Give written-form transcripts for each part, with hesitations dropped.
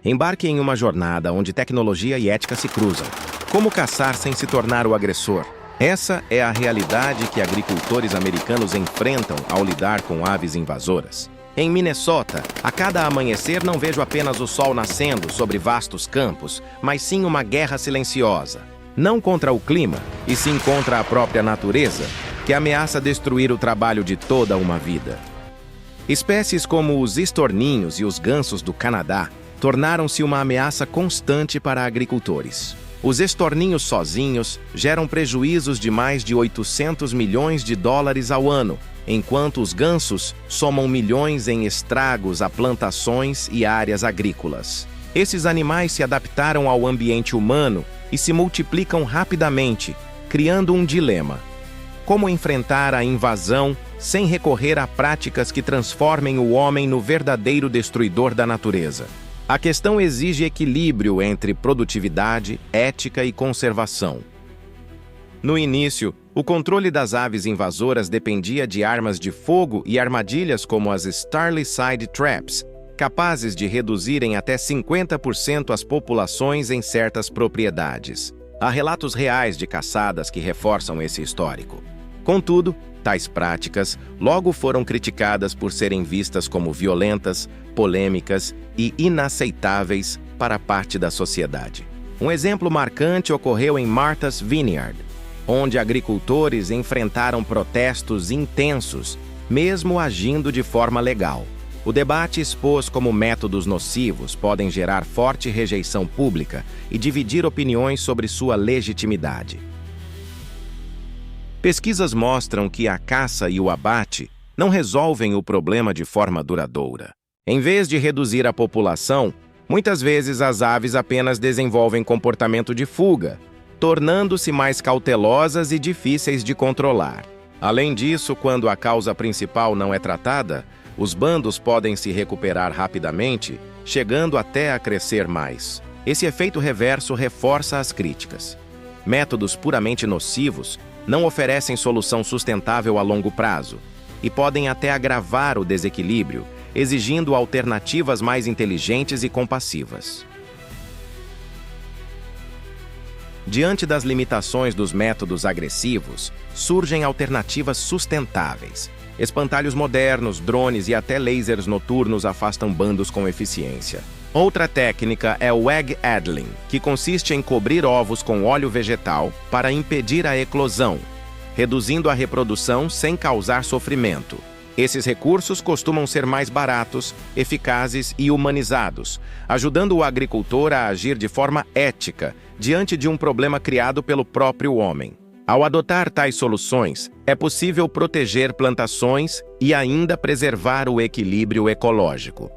Embarque em uma jornada onde tecnologia e ética se cruzam. Como caçar sem se tornar o agressor? Essa é a realidade que agricultores americanos enfrentam ao lidar com aves invasoras. Em Minnesota, a cada amanhecer não vejo apenas o sol nascendo sobre vastos campos, mas sim uma guerra silenciosa. Não contra o clima, e sim contra a própria natureza, que ameaça destruir o trabalho de toda uma vida. Espécies como os estorninhos e os gansos do Canadá tornaram-se uma ameaça constante para agricultores. Os estorninhos sozinhos geram prejuízos de mais de 800 milhões de dólares ao ano, enquanto os gansos somam milhões em estragos a plantações e áreas agrícolas. Esses animais se adaptaram ao ambiente humano e se multiplicam rapidamente, criando um dilema: como enfrentar a invasão sem recorrer a práticas que transformem o homem no verdadeiro destruidor da natureza? A questão exige equilíbrio entre produtividade, ética e conservação. No início, o controle das aves invasoras dependia de armas de fogo e armadilhas como as Starlicide Traps, capazes de reduzir em até 50% as populações em certas propriedades. Há relatos reais de caçadas que reforçam esse histórico. Contudo, tais práticas logo foram criticadas por serem vistas como violentas, polêmicas e inaceitáveis para parte da sociedade. Um exemplo marcante ocorreu em Martha's Vineyard, onde agricultores enfrentaram protestos intensos, mesmo agindo de forma legal. O debate expôs como métodos nocivos podem gerar forte rejeição pública e dividir opiniões sobre sua legitimidade. Pesquisas mostram que a caça e o abate não resolvem o problema de forma duradoura. Em vez de reduzir a população, muitas vezes as aves apenas desenvolvem comportamento de fuga, tornando-se mais cautelosas e difíceis de controlar. Além disso, quando a causa principal não é tratada, os bandos podem se recuperar rapidamente, chegando até a crescer mais. Esse efeito reverso reforça as críticas. Métodos puramente nocivos não oferecem solução sustentável a longo prazo e podem até agravar o desequilíbrio, exigindo alternativas mais inteligentes e compassivas. Diante das limitações dos métodos agressivos, surgem alternativas sustentáveis. Espantalhos modernos, drones e até lasers noturnos afastam bandos com eficiência. Outra técnica é o egg addling, que consiste em cobrir ovos com óleo vegetal para impedir a eclosão, reduzindo a reprodução sem causar sofrimento. Esses recursos costumam ser mais baratos, eficazes e humanizados, ajudando o agricultor a agir de forma ética diante de um problema criado pelo próprio homem. Ao adotar tais soluções, é possível proteger plantações e ainda preservar o equilíbrio ecológico.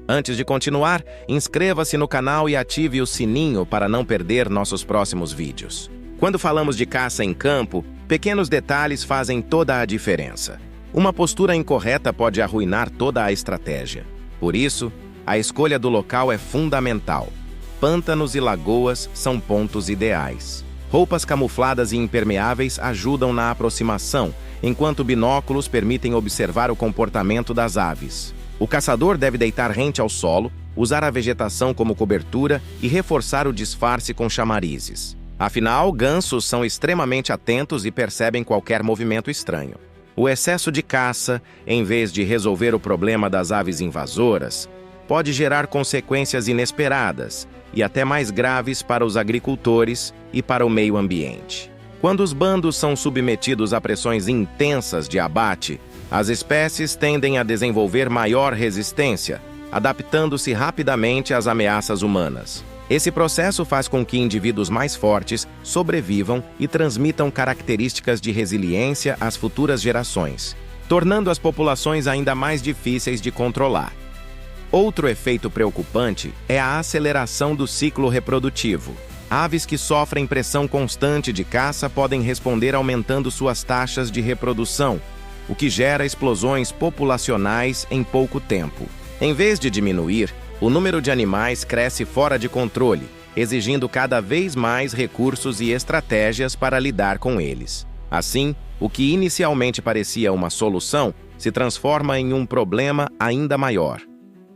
Antes de continuar, inscreva-se no canal e ative o sininho para não perder nossos próximos vídeos. Quando falamos de caça em campo, pequenos detalhes fazem toda a diferença. Uma postura incorreta pode arruinar toda a estratégia. Por isso, a escolha do local é fundamental. Pântanos e lagoas são pontos ideais. Roupas camufladas e impermeáveis ajudam na aproximação, enquanto binóculos permitem observar o comportamento das aves. O caçador deve deitar rente ao solo, usar a vegetação como cobertura e reforçar o disfarce com chamarizes. Afinal, gansos são extremamente atentos e percebem qualquer movimento estranho. O excesso de caça, em vez de resolver o problema das aves invasoras, pode gerar consequências inesperadas e até mais graves para os agricultores e para o meio ambiente. Quando os bandos são submetidos a pressões intensas de abate, as espécies tendem a desenvolver maior resistência, adaptando-se rapidamente às ameaças humanas. Esse processo faz com que indivíduos mais fortes sobrevivam e transmitam características de resiliência às futuras gerações, tornando as populações ainda mais difíceis de controlar. Outro efeito preocupante é a aceleração do ciclo reprodutivo. Aves que sofrem pressão constante de caça podem responder aumentando suas taxas de reprodução, o que gera explosões populacionais em pouco tempo. Em vez de diminuir, o número de animais cresce fora de controle, exigindo cada vez mais recursos e estratégias para lidar com eles. Assim, o que inicialmente parecia uma solução se transforma em um problema ainda maior.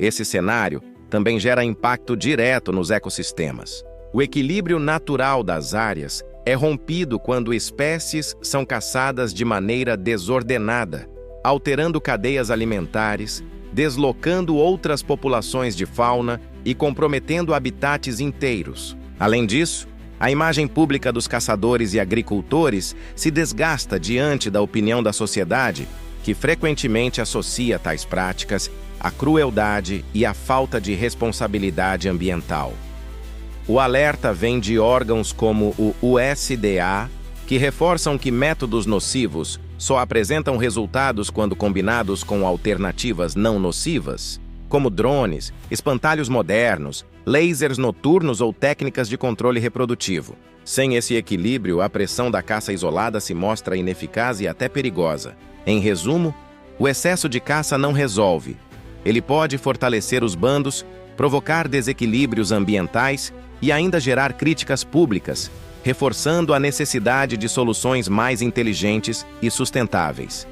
Esse cenário também gera impacto direto nos ecossistemas. O equilíbrio natural das áreas é rompido quando espécies são caçadas de maneira desordenada, alterando cadeias alimentares, deslocando outras populações de fauna e comprometendo habitats inteiros. Além disso, a imagem pública dos caçadores e agricultores se desgasta diante da opinião da sociedade, que frequentemente associa tais práticas à crueldade e à falta de responsabilidade ambiental. O alerta vem de órgãos como o USDA, que reforçam que métodos nocivos só apresentam resultados quando combinados com alternativas não nocivas, como drones, espantalhos modernos, lasers noturnos ou técnicas de controle reprodutivo. Sem esse equilíbrio, a pressão da caça isolada se mostra ineficaz e até perigosa. Em resumo, o excesso de caça não resolve. Ele pode fortalecer os bandos, provocar desequilíbrios ambientais e ainda gerar críticas públicas, reforçando a necessidade de soluções mais inteligentes e sustentáveis.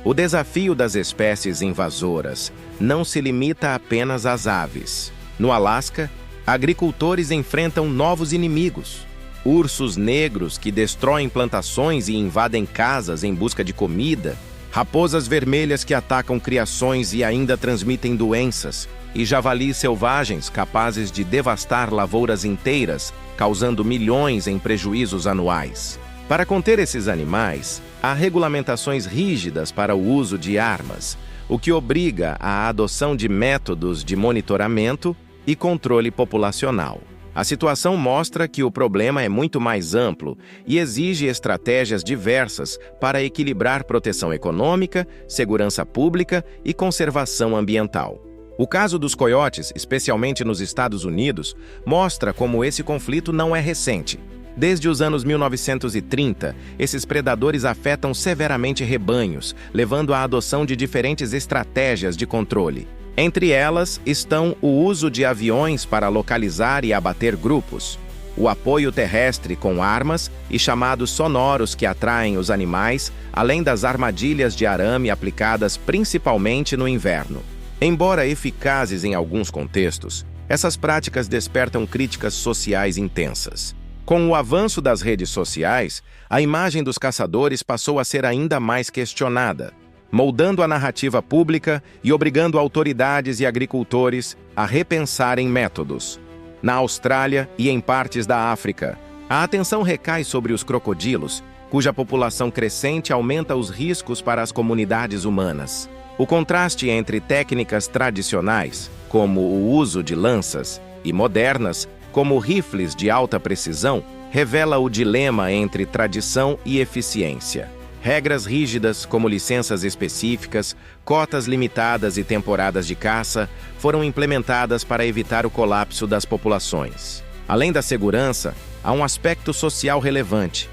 O desafio das espécies invasoras não se limita apenas às aves. No Alasca, agricultores enfrentam novos inimigos. Ursos negros que destroem plantações e invadem casas em busca de comida, raposas vermelhas que atacam criações e ainda transmitem doenças, e javalis selvagens capazes de devastar lavouras inteiras, causando milhões em prejuízos anuais. Para conter esses animais, há regulamentações rígidas para o uso de armas, o que obriga à adoção de métodos de monitoramento e controle populacional. A situação mostra que o problema é muito mais amplo e exige estratégias diversas para equilibrar proteção econômica, segurança pública e conservação ambiental. O caso dos coiotes, especialmente nos Estados Unidos, mostra como esse conflito não é recente. Desde os anos 1930, esses predadores afetam severamente rebanhos, levando à adoção de diferentes estratégias de controle. Entre elas estão o uso de aviões para localizar e abater grupos, o apoio terrestre com armas e chamados sonoros que atraem os animais, além das armadilhas de arame aplicadas principalmente no inverno. Embora eficazes em alguns contextos, essas práticas despertam críticas sociais intensas. Com o avanço das redes sociais, a imagem dos caçadores passou a ser ainda mais questionada, moldando a narrativa pública e obrigando autoridades e agricultores a repensarem métodos. Na Austrália e em partes da África, a atenção recai sobre os crocodilos, cuja população crescente aumenta os riscos para as comunidades humanas. O contraste entre técnicas tradicionais, como o uso de lanças, e modernas, como rifles de alta precisão, revela o dilema entre tradição e eficiência. Regras rígidas, como licenças específicas, cotas limitadas e temporadas de caça, foram implementadas para evitar o colapso das populações. Além da segurança, há um aspecto social relevante.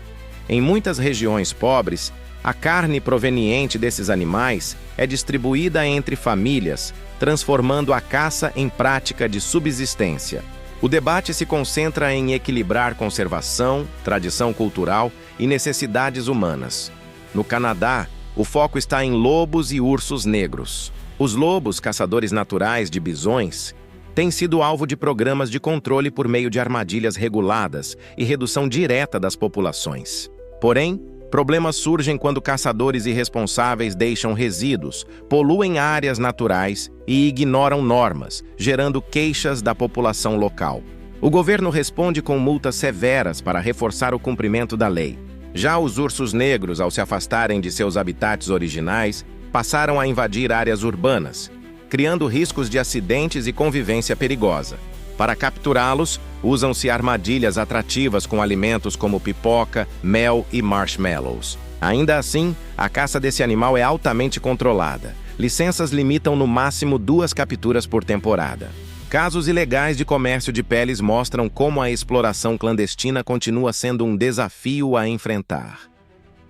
Em muitas regiões pobres, a carne proveniente desses animais é distribuída entre famílias, transformando a caça em prática de subsistência. O debate se concentra em equilibrar conservação, tradição cultural e necessidades humanas. No Canadá, o foco está em lobos e ursos negros. Os lobos, caçadores naturais de bisões, têm sido alvo de programas de controle por meio de armadilhas reguladas e redução direta das populações. Porém, problemas surgem quando caçadores irresponsáveis deixam resíduos, poluem áreas naturais e ignoram normas, gerando queixas da população local. O governo responde com multas severas para reforçar o cumprimento da lei. Já os ursos negros, ao se afastarem de seus habitats originais, passaram a invadir áreas urbanas, criando riscos de acidentes e convivência perigosa. Para capturá-los, usam-se armadilhas atrativas com alimentos como pipoca, mel e marshmallows. Ainda assim, a caça desse animal é altamente controlada. Licenças limitam no máximo 2 capturas por temporada. Casos ilegais de comércio de peles mostram como a exploração clandestina continua sendo um desafio a enfrentar.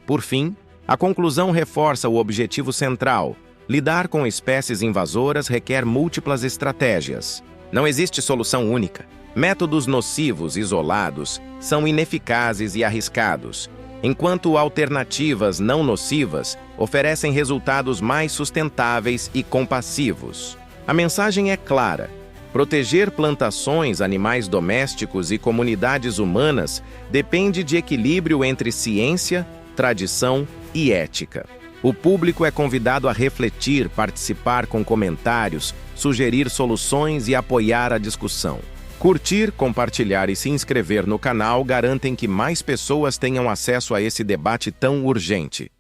Por fim, a conclusão reforça o objetivo central: lidar com espécies invasoras requer múltiplas estratégias. Não existe solução única. Métodos nocivos isolados são ineficazes e arriscados, enquanto alternativas não nocivas oferecem resultados mais sustentáveis e compassivos. A mensagem é clara: proteger plantações, animais domésticos e comunidades humanas depende de equilíbrio entre ciência, tradição e ética. O público é convidado a refletir, participar com comentários, sugerir soluções e apoiar a discussão. Curtir, compartilhar e se inscrever no canal garantem que mais pessoas tenham acesso a esse debate tão urgente.